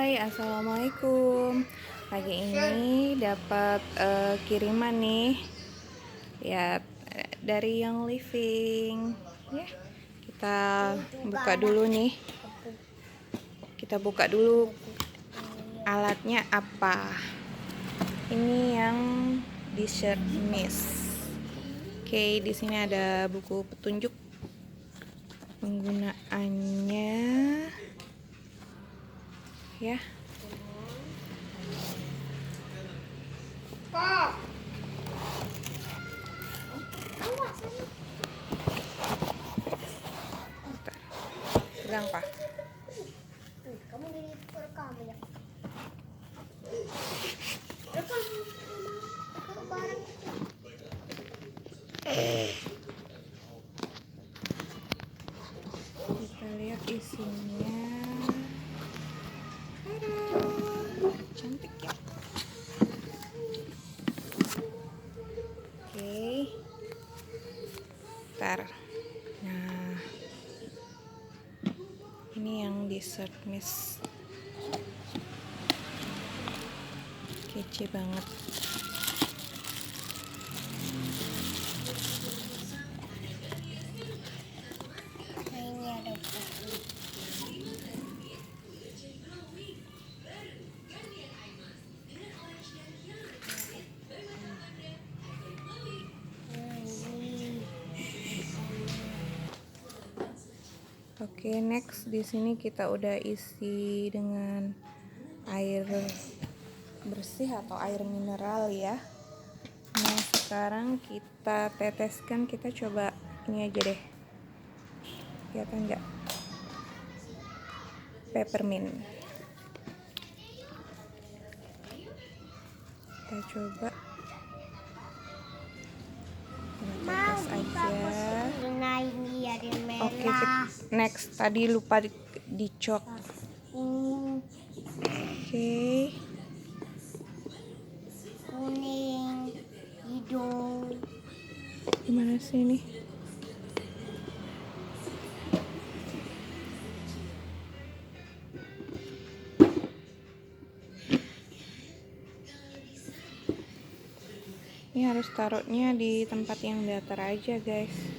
Hai, assalamualaikum. Pagi ini dapat kiriman nih, lihat dari Young Living. Ya, kita buka dulu nih. Kita buka dulu alatnya apa. Ini yang dessert mist. Oke, di sini ada buku petunjuk penggunaannya. Ya. Pegang, Pak. Kamu rekam ya? Rekam barang. Kita lihat isinya. Cantik ya. Oke. Ntar. Nah, ini yang dessert mist. Kece banget. Ini ada buku. Oke, next di sini kita udah isi dengan air bersih atau air mineral ya. Nah, sekarang kita teteskan, kita coba ini aja deh. Kelihatan nggak? Peppermint. Kita coba. Kita tetes aja. Nah, ini ada merah. Oke, next tadi lupa dicok. Oke. Kuning, hidung. Gimana sih ini? Ini harus taruhnya di tempat yang datar aja, guys.